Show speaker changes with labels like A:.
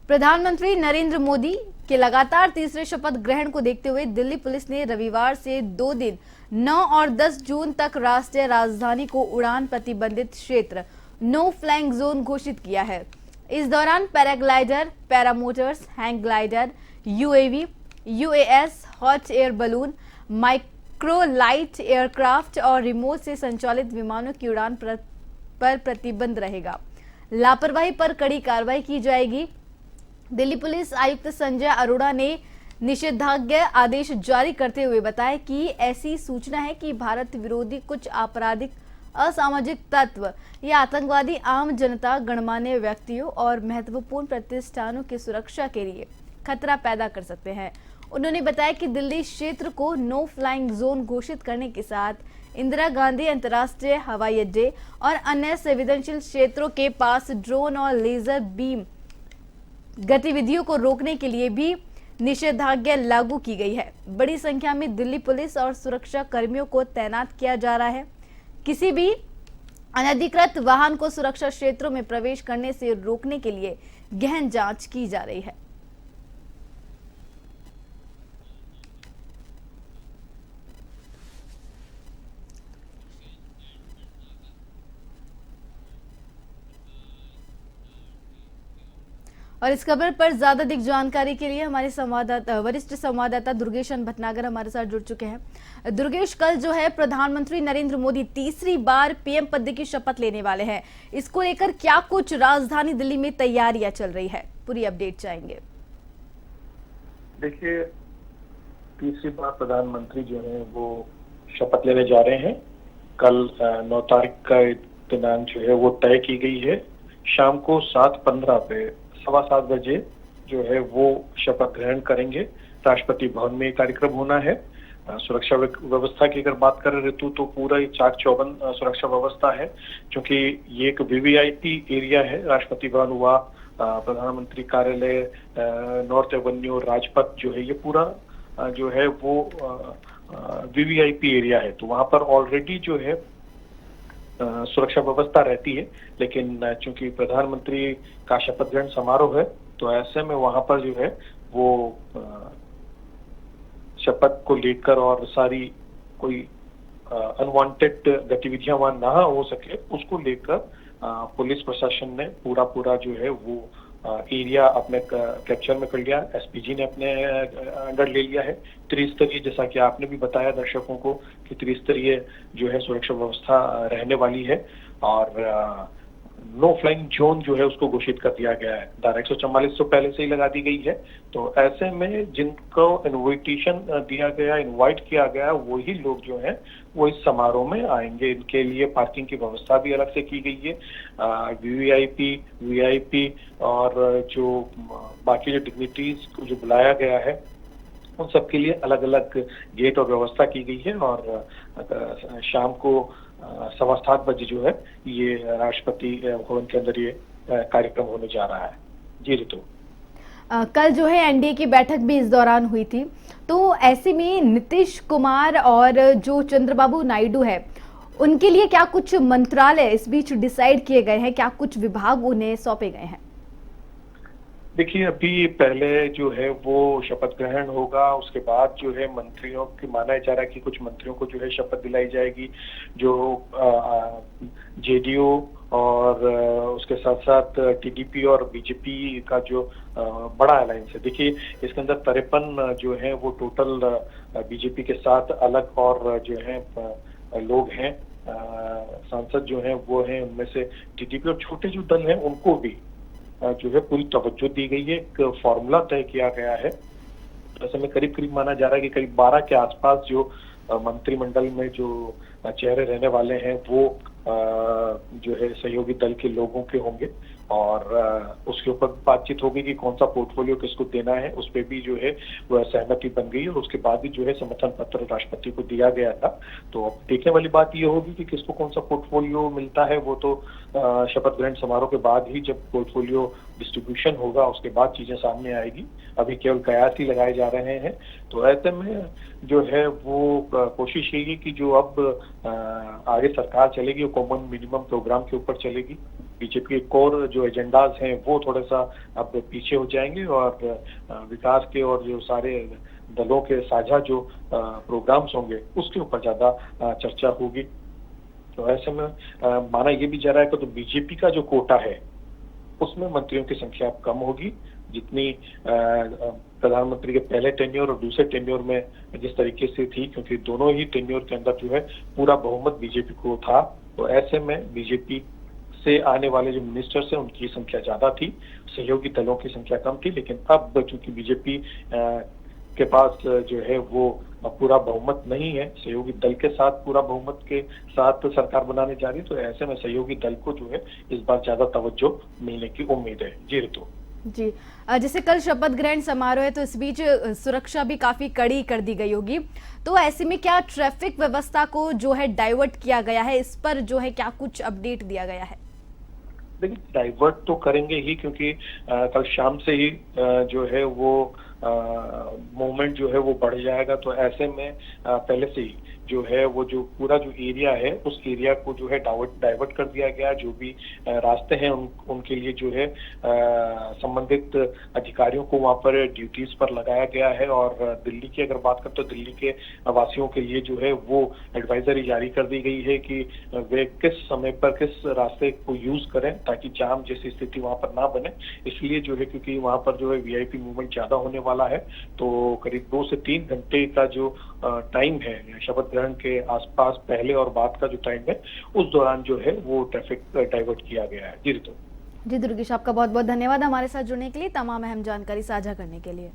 A: प्रधानमंत्री नरेंद्र मोदी के लगातार तीसरे शपथ ग्रहण को देखते हुए दिल्ली पुलिस ने रविवार से 2 दिन 9 और 10 जून तक राष्ट्रीय राजधानी को उड़ान प्रतिबंधित क्षेत्र नो फ्लाइंग जोन घोषित किया है। इस दौरान paraglider, paramotors, hang glider, UAV, US, hot air balloon, micro light aircraft और रिमोट से संचालित विमानों की उड़ान पर प्रतिबंध रहेगा। लापरवाही पर कड़ी कार्रवाई की जाएगी। दिल्ली पुलिस आयुक्त संजय अरोड़ा ने निषेधाज्ञा आदेश जारी करते हुए बताया कि ऐसी सूचना है कि भारत विरोधी कुछ आपराधिक, असामाजिक तत्व या आतंकवादी आम जनता, गणमान्य व्यक्तियों और महत्वपूर्ण प्रतिष्ठानों की सुरक्षा के लिए खतरा पैदा कर सकते हैं। उन्होंने बताया कि दिल्ली क्षेत्र को नो फ्लाइंग जोन घोषित करने के साथ इंदिरा गांधी अंतर्राष्ट्रीय हवाई अड्डे और अन्य संवेदनशील क्षेत्रों के पास ड्रोन और लेजर बीम गतिविधियों को रोकने के लिए भी निषेधाज्ञा लागू की गई है। बड़ी संख्या में दिल्ली पुलिस और सुरक्षा कर्मियों को तैनात किया जा रहा है। किसी भी अनधिकृत वाहन को सुरक्षा क्षेत्रों में प्रवेश करने से रोकने के लिए गहन जांच की जा रही है। और इस खबर पर ज्यादा अधिक जानकारी के लिए हमारे वरिष्ठ संवाददाता दुर्गेश भटनागर हमारे साथ जुड़ चुके हैं। दुर्गेश, कल जो है प्रधानमंत्री नरेंद्र मोदी तीसरी बार पीएम पद की शपथ लेने वाले हैं। इसको लेकर क्या कुछ राजधानी दिल्ली में तैयारियां चल रही है, पूरी अपडेट चाहेंगे।
B: देखिए, तीसरी बार प्रधानमंत्री जो है वो शपथ लेने जा रहे हैं। कल 9 तारीख का दिनांक जो है वो तय की गई है। शाम को 7:15 पे 7:15 बजे जो है वो शपथ ग्रहण करेंगे। राष्ट्रपति भवन में कार्यक्रम होना है। सुरक्षा व्यवस्था की अगर बात करें ऋतु, तो पूरा ही चाक चौबंद सुरक्षा व्यवस्था है, क्योंकि ये एक वीवीआईपी एरिया है। राष्ट्रपति भवन हुआ, प्रधानमंत्री कार्यालय, नॉर्थ एवेन्यू, राजपथ जो है, ये पूरा जो है वो वीवीआईपी एरिया है। तो वहां पर ऑलरेडी जो है सुरक्षा व्यवस्था रहती है, लेकिन चूंकि प्रधानमंत्री का शपथ ग्रहण समारोह है, तो ऐसे में वहां पर जो है वो शपथ को लेकर और सारी कोई अनवांटेड गतिविधियां वहां ना हो सके, उसको लेकर पुलिस प्रशासन ने पूरा जो है वो एरिया अपने कैप्चर में कर लिया। एसपीजी ने अपने अंडर ले लिया है। त्रिस्तरीय, जैसा कि आपने भी बताया दर्शकों को कि त्रिस्तरीय जो है सुरक्षा व्यवस्था रहने वाली है, और नो फ्लाइंग जोन जो है उसको घोषित कर दिया गया है। धारा 144 तो पहले से ही लगा दी गई है। तो ऐसे में जिनको इनविटेशन दिया गया, इनवाइट किया गया, वही लोग जो है वो इस समारोह में आएंगे। इनके लिए पार्किंग की व्यवस्था भी अलग से की गई है। वीवीआईपी, वीआईपी और जो बाकी जो डिग्निटीज को जो बुलाया गया है, उन सबके लिए अलग अलग गेट और व्यवस्था की गई है। और शाम को 7:15 बजे जो है ये राष्ट्रपति भवन के अंदर ये कार्यक्रम होने जा रहा है। जी ऋतु,
A: कल जो है एनडीए की बैठक भी इस दौरान हुई थी, तो ऐसे में नीतीश कुमार और जो चंद्रबाबू नायडू है, उनके लिए क्या कुछ मंत्रालय इस बीच डिसाइड किए गए हैं? क्या कुछ विभाग उन्हें सौंपे गए हैं?
B: देखिए, अभी पहले जो है वो शपथ ग्रहण होगा, उसके बाद जो है मंत्रियों की, माना जा रहा है कि कुछ मंत्रियों को जो है शपथ दिलाई जाएगी। जो जेडीयू और उसके साथ साथ टीडीपी और बीजेपी का जो बड़ा अलायंस है। देखिए, इसके अंदर 53 जो है वो टोटल बीजेपी के साथ अलग और जो है लोग हैं, सांसद जो हैं वो हैं, उनमें से टीडीपी और छोटे जो दल हैं उनको भी जो है पूरी तवज्जो दी गई है। एक फॉर्मूला तय किया गया है। ऐसे में करीब माना जा रहा है कि करीब 12 के आसपास जो मंत्रिमंडल में जो चेहरे रहने वाले हैं वो जो है सहयोगी दल के लोगों के होंगे, और उसके ऊपर बातचीत होगी कि कौन सा पोर्टफोलियो किसको देना है। उस पर भी जो है वह सहमति बन गई, और उसके बाद भी जो है समर्थन पत्र राष्ट्रपति को दिया गया था। तो अब देखने वाली बात ये होगी कि किसको कौन सा पोर्टफोलियो मिलता है। वो तो शपथ ग्रहण समारोह के बाद ही, जब पोर्टफोलियो डिस्ट्रीब्यूशन होगा, उसके बाद चीजें सामने आएगी। अभी केवल कयास ही लगाए जा रहे हैं। तो ऐसे में जो है वो कोशिश यही है कि जो अब आगे सरकार चलेगी वो कॉमन मिनिमम प्रोग्राम के ऊपर चलेगी। बीजेपी के कोर जो एजेंडाज हैं वो थोड़ा सा अब पीछे हो जाएंगे और विकास के और जो सारे दलों के साझा जो प्रोग्राम्स होंगे उसके ऊपर ज्यादा चर्चा होगी। तो ऐसे में माना ये भी जा रहा है कि तो बीजेपी का जो कोटा है उसमें मंत्रियों की संख्या अब कम होगी, जितनी प्रधानमंत्री के पहले टेन्योर और दूसरे टेन्योर में जिस तरीके से थी, क्योंकि दोनों ही टेन्योर के अंदर जो है पूरा बहुमत बीजेपी को था। तो ऐसे में बीजेपी से आने वाले जो मिनिस्टर्स हैं उनकी संख्या ज्यादा थी, सहयोगी दलों की संख्या कम थी। लेकिन अब चूंकि बीजेपी के पास जो है वो पूरा बहुमत नहीं है, सहयोगी दल के साथ पूरा बहुमत के साथ सरकार बनाने जा रही है, तो ऐसे में सहयोगी दल को जो है इस बार ज्यादा तवज्जो मिलने की उम्मीद है। जी ऋतु।
A: जी, जैसे कल शपथ ग्रहण समारोह है तो इस बीच सुरक्षा भी काफी कड़ी कर दी गई होगी, तो ऐसे में क्या ट्रैफिक व्यवस्था को जो है डाइवर्ट किया गया है, इस पर जो है क्या कुछ अपडेट दिया गया है?
B: देखिए, डाइवर्ट तो करेंगे ही, क्योंकि कल शाम से ही जो है वो मूवमेंट जो है वो बढ़ जाएगा। तो ऐसे में पहले से ही जो है वो जो पूरा जो एरिया है उस एरिया को जो है डाइवर्ट कर दिया गया। जो भी रास्ते हैं उनके लिए जो है संबंधित अधिकारियों को वहां पर ड्यूटीज पर लगाया गया है। और दिल्ली की अगर बात करें तो दिल्ली के वासियों के लिए जो है वो एडवाइजरी जारी कर दी गई है कि वे किस समय पर किस रास्ते को यूज करें ताकि जाम जैसी स्थिति वहां पर ना बने। इसलिए जो है क्योंकि वहां पर जो है वीआईपी मूवमेंट ज्यादा होने वाला है, तो करीब 2 से 3 घंटे का जो टाइम है शपथ ग्रहण के आसपास पहले और बाद का जो टाइम है उस दौरान जो है वो ट्रैफिक डाइवर्ट किया गया है। जी ऋतु।
A: जी दुर्गेश, आपका बहुत बहुत धन्यवाद हमारे साथ जुड़ने के लिए, तमाम अहम जानकारी साझा करने के लिए।